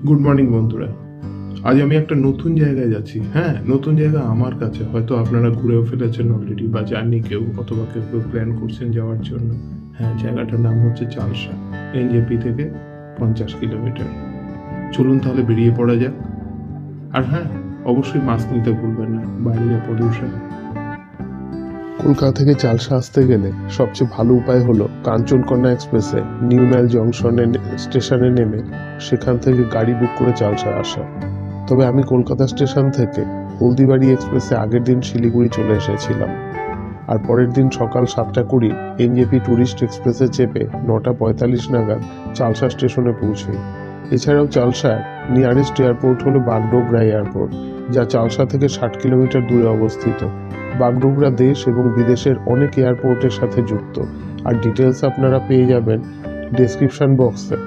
Good morning বন্ধুরা। আজ আমি একটা নতুন জায়গায় যাচ্ছি। হ্যাঁ, নতুন জায়গা আমার কাছে। হয়তো আপনারা ঘুরেও ফেলেছেন অলরেডি, বা জাননি কেউ, অথবা কেউ প্ল্যান করছেন যাওয়ার জন্য। হ্যাঁ, জায়গাটার নাম হচ্ছে চালসা, এনজেপি থেকে 50 কিলোমিটার। চলুন তাহলে বেরিয়ে পড়া যাক। আর হ্যাঁ, অবশ্যই মাস্ক নিতে ভুলবেন না, বাইরে যা পলিউশন। কলকাতা থেকে চালসা আসতে গেলে সবচেয়ে ভালো উপায় হলো কাঞ্চনকন্যা এক্সপ্রেসে নিউ মাইল জংশনে স্টেশনে নেমে সেখান থেকে গাড়ি বুক করে চালসা আসা। তবে আমি কলকাতা স্টেশন থেকে হলদিবাড়ি এক্সপ্রেসে আগের দিন শিলিগুড়ি চলে এসেছিলাম, আর পরের দিন সকাল 7:20 এনজেপি ট্যুরিস্ট এক্সপ্রেসে চেপে 9:45 নাগাদ চালসা স্টেশনে পৌঁছই। এছাড়াও চালসার নিয়ারেস্ট এয়ারপোর্ট হলো বাগডোগরা এয়ারপোর্ট, যা চালসা থেকে 60 কিলোমিটার দূরে অবস্থিত। বাগডোগরা দেশ এবং বিদেশের অনেক এয়ারপোর্টের সাথে যুক্ত, আর ডিটেলস আপনারা পেয়ে যাবেন ডেসক্রিপশন বক্সে।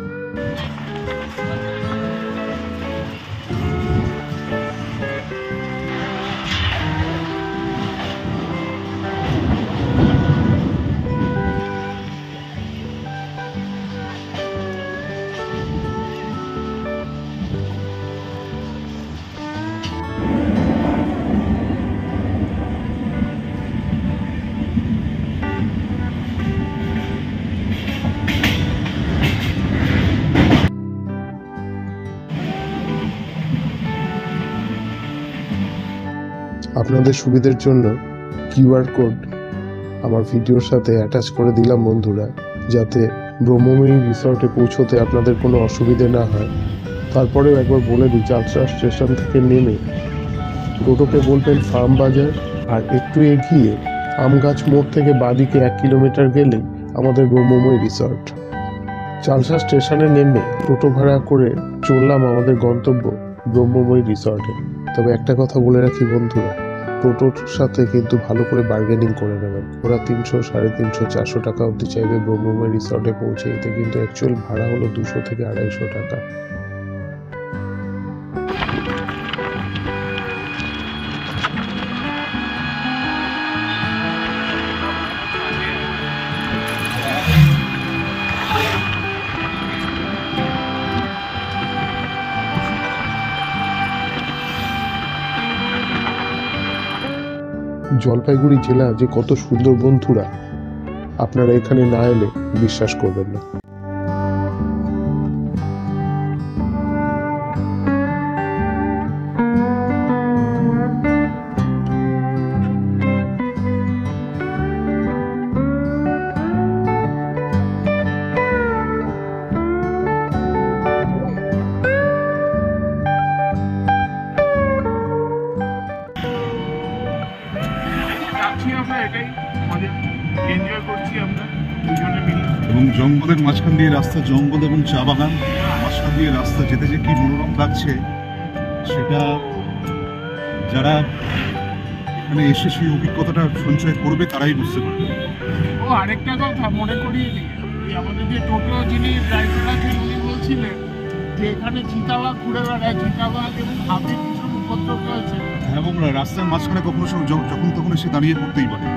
আপনাদের সুবিধার জন্য কিউআর কোড আমার ভিডিওর সাথে অ্যাটাচ করে দিলাম বন্ধুরা, যাতে ব্রহ্মময়ী রিসর্টে পৌঁছতে আপনাদের কোনো অসুবিধে না হয়। তারপরেও একবার বলে দিই, চালসা স্টেশন থেকে নেমে টোটোকে বলবেন ফার্ম বাজার, আর একটু এগিয়ে আমগাছ মোড় থেকে বাঁদিকে 1 কিলোমিটার গেলেই আমাদের ব্রহ্মময়ী রিসর্ট। চালসা স্টেশনে নেমে টোটো ভাড়া করে চললাম আমাদের গন্তব্য ব্রহ্মময়ী রিসর্টে। তবে একটা কথা বলে রাখি বন্ধুরা, টোটোর সাথে কিন্তু ভালো করে বার্গেনিং করে নেবেন। ওরা 300, 350, 400 টাকা অবধি চাইবে ব্রহ্মময়ী রিসর্টে পৌঁছে যেতে, কিন্তু অ্যাকচুয়াল ভাড়া হলো 200 থেকে 250 টাকা। জলপাইগুড়ি জেলা যে কত সুন্দর বন্ধুরা, আপনারা এখানে না এলে বিশ্বাস করবেন না। এবং জঙ্গলের মাঝখান দিয়ে রাস্তা, জঙ্গল এবং চা বাগান মাঝখান দিয়ে রাস্তা, যেতে যে কি মনোরম লাগছে সেটা যারা এখানে এসে সেই অভিজ্ঞতাটা সঞ্চয় করবে তারাই বুঝতে পারবে। ও আরেকটা কথা মনে করিয়ে দিই, আমাদের যে টোটো যিনি ড্রাইভার আছেন উনি বলছিলেন যে এখানে চিতাবাঘ ঘুরে বেড়ায়, চিতাবাঘ এবং হাতির ভীষণ উপদ্রব রয়েছে। এবং রাস্তার মাঝখানে কখনো যখন তখন এসে দাঁড়িয়ে পড়তেই পারে।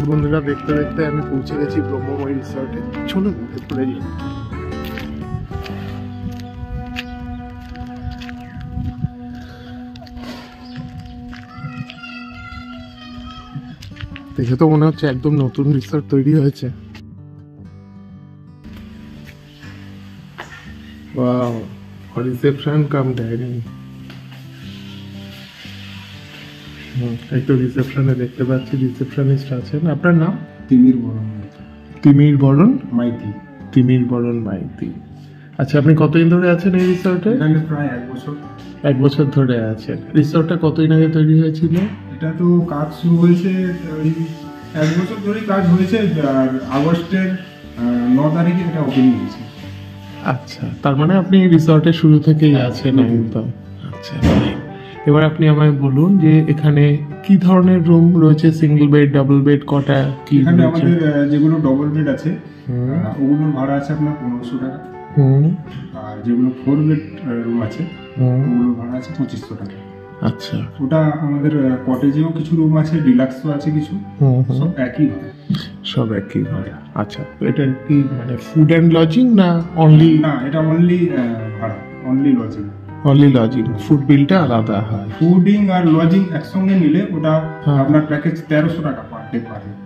বন্ধুরা, দেখতে দেখতে আমি পৌঁছে গেছি ব্রহ্মময়ী রিসর্টে। চলুন ভেতরে যাই। দেখে তো মনে হচ্ছে একদম নতুন রিসর্ট তৈরি হয়েছে। Wow, reception cum dining. এই তো রিসেপশনে দেখতে পাচ্ছি রিসেপশনিস্ট আছেন। আপনার নাম? তিমির বরণ মাইতি। তিমির বরণ মাইতি। আচ্ছা, আপনি কতদিন ধরে আছেন এই রিসর্টে? এখানে প্রায় 1 বছর। 1 বছর ধরে আছেন। রিসর্টটা কতদিন আগে তৈরি হয়েছিল? এটা তো কাজ শুরু হয়েছে, ওই 1 বছর ধরে কাজ হয়েছে, আর আগস্টের 9 তারিখে এটা ওপেনিং হয়েছে। আচ্ছা, তার মানে আপনি রিসর্টের শুরু থেকেই আছেন একদম। আচ্ছা, এবার আপনি আমায় বলুন যে এখানে কি ধরনের রুম রয়েছে, সিঙ্গেল বেড, ডাবল বেড, কটা কি এখানে রয়েছে? আমাদের যেগুলো ডবল বেড আছে ওগুলোর ভাড়া আছে আপনার 1500 টাকা। আর যেগুলো 4 বেড রুম আছে ওগুলোর ভাড়া আছে 2500 টাকা। আচ্ছা, ওটা আমাদের কটেজেও কিছু রুম আছে, ডিলাক্সও আছে কিছু, সব একই ভাড়া। সব একই ভাড়া। আচ্ছা, এটা কি মানে ফুড অ্যান্ড লজিং না অনলি? না, এটা অনলি ভাড়া, only lodging. Only lodging, food বিলটা আলাদা হয়। ফুডিং আর লজিং একসঙ্গে নিলে ওটা হ্যাঁ। আপনার প্যাকেজ 1300 টাকা পার ডে পার হেড।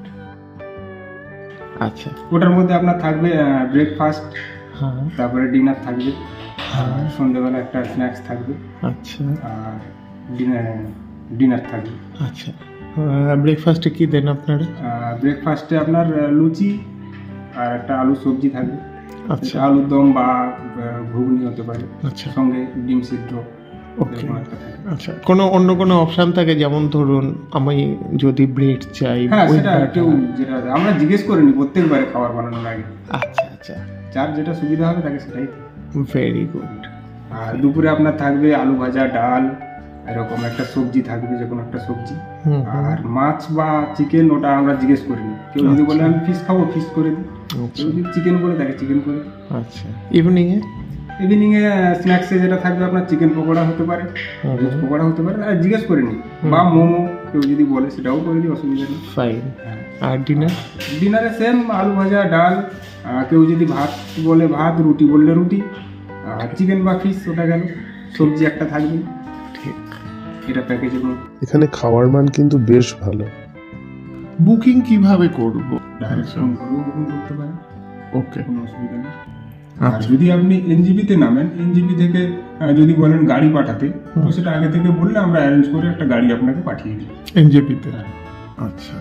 আচ্ছা, ওটার মধ্যে আপনার থাকবে ব্রেকফাস্ট, হ্যাঁ, তারপরে ডিনার থাকবে, আর সন্ধ্যেবেলা একটা স্ন্যাক্স থাকবে, আচ্ছা আর ডিনার থাকবে। আচ্ছা। ব্রেকফাস্টে কি দেন আপনারা? ব্রেকফাস্টে আপনার লুচি আর একটা আলু সবজি থাকবে, আচ্ছা আলুর দম বা ঘুগনি হতে পারে, আচ্ছা, সঙ্গে ডিম সিদ্ধ ওকে। এরকম একটা থাকে। আচ্ছা, অন্য কোনো অপশন থাকে, যেমন ধরুন আমি যদি ব্রেড চাই? হ্যাঁ, ওই সেটা ব্রেডটা- কেউ যেটা আমরা জিজ্ঞেস করিনি প্রত্যেকবারে খাবার বানানোর আগে, আচ্ছা আচ্ছা, যার যেটা সুবিধা হবে তাকে সেটাই। Very good. আর দুপুরে আপনার থাকবে আলু ভাজা, ডাল, এরকম একটা সবজি থাকবে, যে কোনো একটা সবজি। আর মাছ বা চিকেন ওটা আমরা জিজ্ঞেস করিনি, কেউ যদি বলে আমি ফিশ খাবো ফিশ করে দিই, কেউ যদি চিকেন বলে তাকে চিকেন করে দিই। আচ্ছা, ইভিনিং এ? ইভিনিং এ স্ন্যাক্সে যেটা থাকবে আপনার চিকেন পকোড়া হতে পারে, ভেজ পকোড়া হতে পারে, আর জিজ্ঞেস করিনি, বা মোমো কেউ যদি বলে সেটাও করে দিই, অসুবিধা নেই। ফাইন। আর ডিনার? ডিনারে সেম আলু ভাজা, ডাল, কেউ যদি ভাত বলে ভাত, রুটি বললে রুটি, আর চিকেন বা ফিশ ওটা গেল, সবজি একটা থাকবে। ঠিক। এটা প্যাকেজের মধ্যে। এখানে খাওয়ার মান কিন্তু বেশ ভালো। বুকিং কিভাবে করব? ডাইরেক্ট ফোন করেও বুকিং করতে পারেন, ওকে, কোনো অসুবিধা নেই। আর যদি আপনি এনজিপিতে নামেন, এনজিপি থেকে যদি বলেন গাড়ি পাঠাতে, তো সেটা আগে থেকে বললে আমরা অ্যারেঞ্জ করে একটা গাড়ি আপনাকে পাঠিয়ে দিই। এনজেপিতে? আচ্ছা।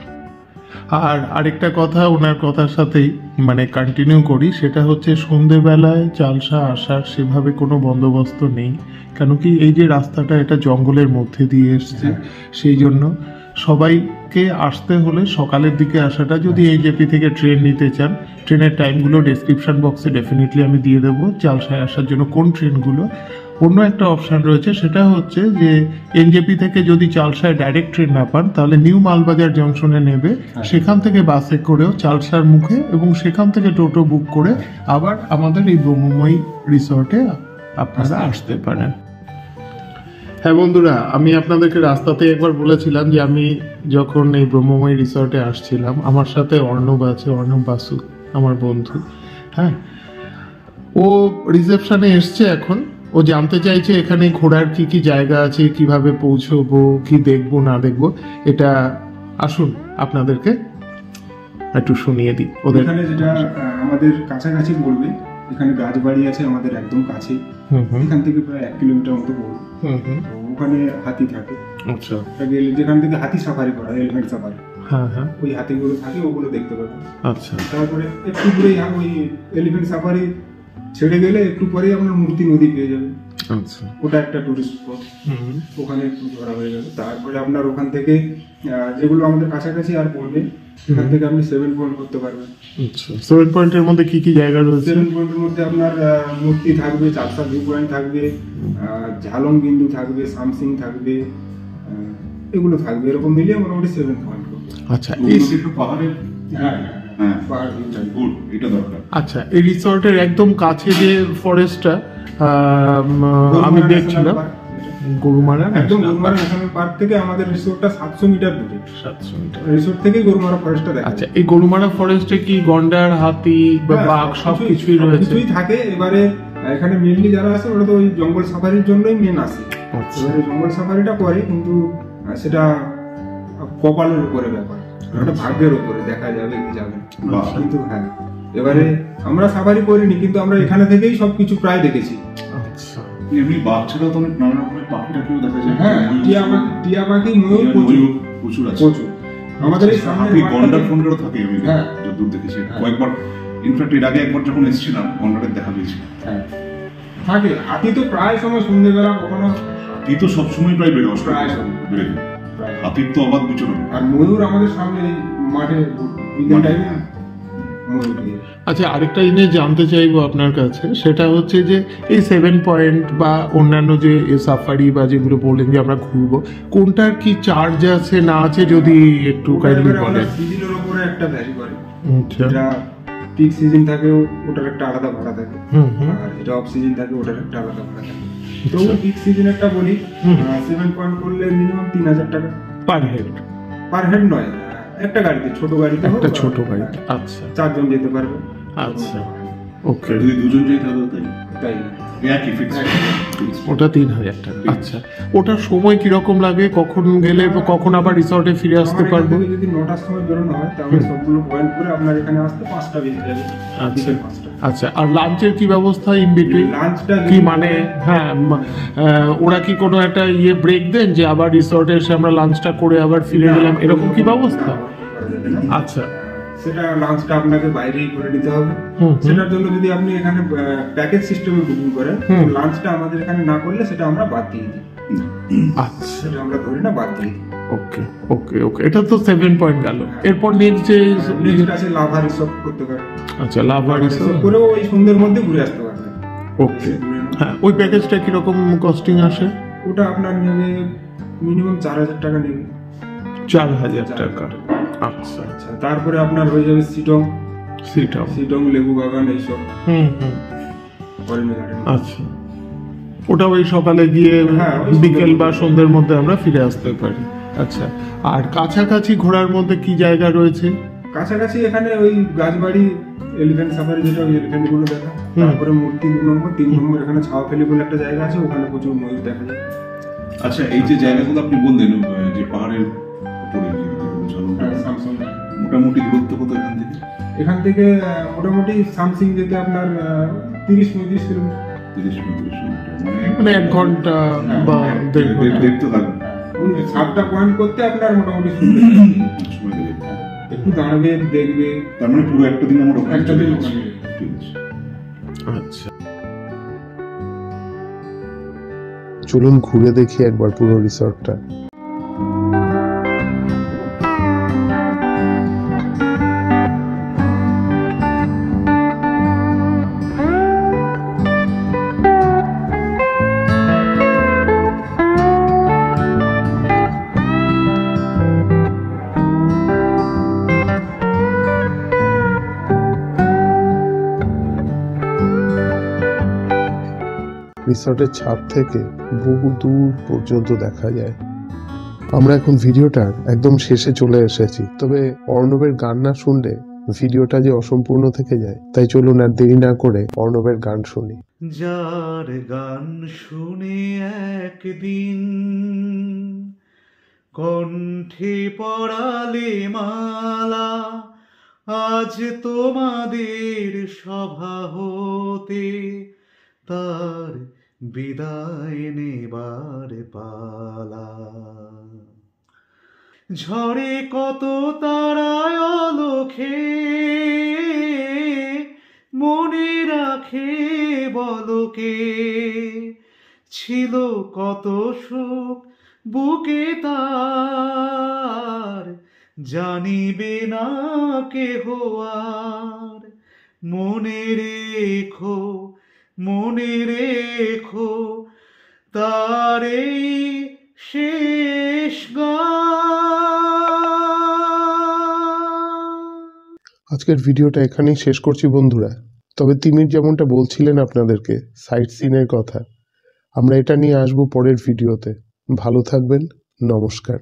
আর আরেকটা কথা ওনার কথার সাথেই মানে কন্টিনিউ করি, সেটা হচ্ছে সন্ধেবেলায় চালসা আসার সেভাবে কোনো বন্দোবস্ত নেই, কেন কি এই যে রাস্তাটা এটা জঙ্গলের মধ্যে দিয়ে এসছে, সেই জন্য সবাইকে আসতে হলে সকালের দিকে আসাটা, যদি এনজেপি থেকে ট্রেন নিতে চান, ট্রেনের টাইমগুলো ডেসক্রিপশন বক্সে ডেফিনেটলি আমি দিয়ে দেবো, চালসায় আসার জন্য কোন ট্রেনগুলো। অন্য একটা অপশান রয়েছে, সেটা হচ্ছে যে এনজেপি থেকে যদি চালসায় ডাইরেক্ট ট্রেন না পান, তাহলে নিউ মালবাজার জংশনে নেবে, সেখান থেকে বাসে করেও চালসার মুখে, এবং সেখান থেকে টোটো বুক করে আবার আমাদের এই ব্রহ্মময়ী রিসর্টে আপনারা আসতে পারেন। হ্যাঁ বন্ধুরা, আমি আপনাদেরকে রাস্তাতে একবার বলেছিলাম যে আমি যখন এই ব্রহ্মময়ী রিসর্টে আসছিলাম, আমার সাথে অর্ণব আছে, অর্ণব বাসু আমার বন্ধু। হ্যাঁ, ও রিসেপশনে এসছে এখন, ও জানতে চাইছে এখানে ঘোরার কি কি জায়গা আছে, কিভাবে পৌঁছবো, কি দেখবো না দেখবো। এটা আসুন আপনাদেরকে একটু শুনিয়ে দিই ওদের। এখানে যেটা আমাদের কাছাকাছি পড়বে, এখানে গাছবাড়ি আছে আমাদের একদম কাছে, এখান থেকে প্রায় 1 কিলোমিটার মতো পড়বে। তো ওখানে হাতি থাকে, আচ্ছা, যেখান থেকে হাতি সাফারি করা, এলিফ্যান্ট সাফারি, হ্যাঁ হ্যাঁ, ওই হাতিগুলো থাকে, ওগুলো দেখতে পাবেন। আচ্ছা তারপরে একটু দূরেই ওই এলিফ্যান্ট সাফারি ছেড়ে গেলে একটু পরেই আপনার মূর্তি নদী পেয়ে যাবেন, আচ্ছা, ওটা একটা টুরিস্ট স্পট, ওখানে একটু ঘোরা হয়ে যাবে। তারপরে আপনার ওখান থেকে যেগুলো আমাদের কাছাকাছি আর পড়বে, সেখান থেকে আপনি 7 পয়েন্ট করতে পারবেন। আচ্ছা। 7 পয়েন্টের মধ্যে কি কি জায়গা রয়েছে? 7 পয়েন্টের মধ্যে আপনার মূর্তি থাকবে, চারটা ভিউ পয়েন্ট থাকবে, ঝালং বিন্দু থাকবে, সামসিং থাকবে, এগুলো থাকবে, এরকম মিলিয়ে মোটামুটি 7 পয়েন্ট করবে। আচ্ছা, ওগুলোতে একটু পাহাড়ের হ্যাঁ, হ্যাঁ পাহাড় view থাকবে। গুড, এটা দরকার। আচ্ছা, এই রিসর্টের একদম কাছে যে ফরেস্টটা আমি দেখছিলাম, গরুমারা একদম গরুমারা ন্যাশনাল পার্ক থেকে আমাদের রিসোর্টটা 700 মিটার দূরে। 700 মিটার। রিসোর্ট থেকেই গরুমারা ফরেস্টটা দেখা আচ্ছা, যায়। এই গরুমারা ফরেস্টে কি গন্ডার, হাতি বা হ্যাঁ, বাঘ সব কিছুই রয়েছে? কিছুই থাকে। এবারে এখানে মেনলি যারা আছে ওরা তো ওই জঙ্গল সাফারির জন্যই মেন আসে। আচ্ছা, এবারে জঙ্গল সাফারিটা করে, কিন্তু সেটা কপালের উপরে ব্যাপার, ওটা ভাগ্যের উপরে, দেখা যাবে কি যাবে না। বাহ। কিন্তু হ্যাঁ, এবারে আমরা সাফারি করিনি, কিন্তু আমরা এখানে থেকেই সবকিছু প্রায় দেখেছি। আচ্ছা, এমনি বাচ্চারা তো অনেক নানা রকমের পাখি টাকিও দেখা যায়। হ্যাঁ, টিয়া পাখি, ময়ূর ময়ূর প্রচুর আছে। প্রচুর। আমাদের এই সামনে হাতি, গন্ডার ফন্ডারও থাকে, আমি হ্যাঁ। যতদূর দেখেছি। কয়েকবার ইনফ্যাক্ট এর আগে একবার যখন এসেছিলাম, গন্ডারের দেখা পেয়েছি। হ্যাঁ, থাকে। হাতি তো প্রায় সময় সন্ধ্যেবেলা কখনো, হাতি তো সবসময় প্রায় বেড়ে আসে, প্রায় সময়। বেড়ে যায়। প্রায়। হাতির তো অবাধ বিচরণ। আর ময়ূর আমাদের সামনে এই মাঠে বিকেল টাইমে ময়ূরী। আচ্ছা, আরেকটা জিনিস জানতে চাইবো আপনার কাছে, সেটা হচ্ছে যে এই 7 পয়েন্ট বা অন্যান্য যে সাফারি বা যেগুলো বললেন যে আমরা ঘুরবো, কোনটার কি চার্জ আছে না আছে যদি একটু কাইন্ডলি বলেন। সিজনের উপরে একটা ভ্যারি করে, আচ্ছা। যেটা পিক সিজন থাকে ওটার একটা আলাদা ভাড়া থাকে, হুম হুম। আর যেটা অফ সিজন থাকে ওটার একটা আলাদা ভাড়া থাকে। তো পিক সিজন একটা বলি, 7 পয়েন্ট করলে মিনিমাম 3000 টাকা পার হেড। পার হেড নয়, একটা গাড়িতে, ছোট গাড়িতে হোক, একটা ছোট গাড়িতে। আচ্ছা 4 জন যেতে পারবে। আচ্ছা, ওকে। যদি দুজন যাই তাহলে তাই একই ফিক্স। ওটা 3000 টাকা। আচ্ছা, ওটার সময় কিরকম লাগে, কখন গেলে বা কখন আবার রিসর্টে ফিরে আসতে আমার পারবো? এখান থেকে যদি 9টার সময় বেরোনো হয় তাহলে সবগুলো পয়েন্ট করে আপনার এখানে আসতে 5টা বেজে যাবে, আচ্ছা। বিকেল 5টা। আচ্ছা, আর লাঞ্চের কি ব্যবস্থা ইন বিটুইন? লাঞ্চটা কি মানে, হ্যাঁ, ওরা কি কোনো একটা ব্রেক দেন যে আবার রিসর্টে এসে আমরা লাঞ্চটা করে আবার ফিরে গেলাম, এরকম কি ব্যবস্থা? আচ্ছা। সেটা লাঞ্চটা আপনাকে বাইরেই করে নিতে হবে। হুম, হুম। সেটার জন্য যদি আপনি এখানে প্যাকেজ সিস্টেমে বুকিং করেন, হুম। লাঞ্চটা আমাদের এখানে না করলে সেটা আমরা বাদ দিয়ে দিই, আচ্ছা, সেটা আমরা ধরি না, বাদ দিয়ে দিই। ওকে ওকে ওকে। এটা তো 7 পয়েন্ট গেল। এরপর নেক্সট যে নেক্সট আছে লাভা রিসর্ট করতে পারেন। আচ্ছা, লাভা রিসর্ট করেও ওই সন্ধ্যের মধ্যে ঘুরে আসতে পারবেন। ওকে। হ্যাঁ, ওই প্যাকেজটা কিরকম কস্টিং আসে? ওটা আপনার নেবে মিনিমাম 4000 টাকা নেবে। 4000 টাকা। আচ্ছা, আচ্ছা, তারপরে আপনার হয়ে যাবে সিটং, সেটাও। লেবু বাগান, এইসব হুম হুম। অরণ্য গার্ডেন। আচ্ছা, ওটা ওই সকালে গিয়ে হ্যাঁ, ওই বিকেল বা সন্ধ্যের সন্ধ্যের মধ্যে আমরা ফিরে আসতে পারি। আচ্ছা, আর কাছাকাছি ঘোরার মধ্যে কি জায়গা রয়েছে? কাছাকাছি এখানে ওই গাছবাড়ি, এলিফ্যান্ট সাফারি, যেটা ওই এলিফ্যান্ট গুলো দেখা, তারপরে মূর্তি 2 নম্বর, 3 নম্বর এখানে ছাওয়াফেলি বলে একটা জায়গা আছে, ওখানে প্রচুর ময়ূর দেখা যায়। আচ্ছা, এই যে জায়গাগুলো আপনি বললেন যে পাহাড়ের উপরে যে ঝরনাটা, স্যামসং মোটামুটি দূরত্ব কত এখান থেকে? এখান থেকে মোটামুটি সামসিং যেতে আপনার 30-35 কিলোমিটার। 30-35 কিলোমিটার, মানে 1 ঘন্টা বা 1.5 ঘন্টা। দেড় তো লাগবে। ওই 7টা পয়েন্ট করতে আপনার মোটামুটি সময় লেগে যাবে। একটু দাঁড়াবে, দেখবে। তার মানে পুরো একটা দিন আমরা ওখানে একটা চলে দিন যাচ্ছি। ওখানে। ঠিক আছে। আচ্ছা, চলুন ঘুরে দেখি একবার পুরো রিসর্টটা। রিসর্টের ছাদ থেকে বহু দূর পর্যন্ত দেখা যায়। আমরা এখন ভিডিওটার একদম শেষে চলে এসেছি, তবে অর্ণবের গান না শুনলে ভিডিওটা যে অসম্পূর্ণ থেকে যায়, তাই চলুন আর দেরি না করে অর্ণবের গান শুনি। যার গান শুনে একদিন কণ্ঠে পড়ালে মালা, আজ তোমাদের সভা হতে তার বিদায় নেবার পালা। ঝড়ে কত তারায় আলোকে মনে রাখে বলকে, ছিল কত সুখ বুকে তার, জানিবে না কেহ আর। মনে রেখো তার এই শেষ গান। আজকের ভিডিওটা এখানেই শেষ করছি বন্ধুরা। তবে তিমির যেমনটা বলছিলেন আপনাদেরকে সাইট সিনের কথা, আমরা এটা নিয়ে আসবো পরের ভিডিওতে। ভালো থাকবেন, নমস্কার।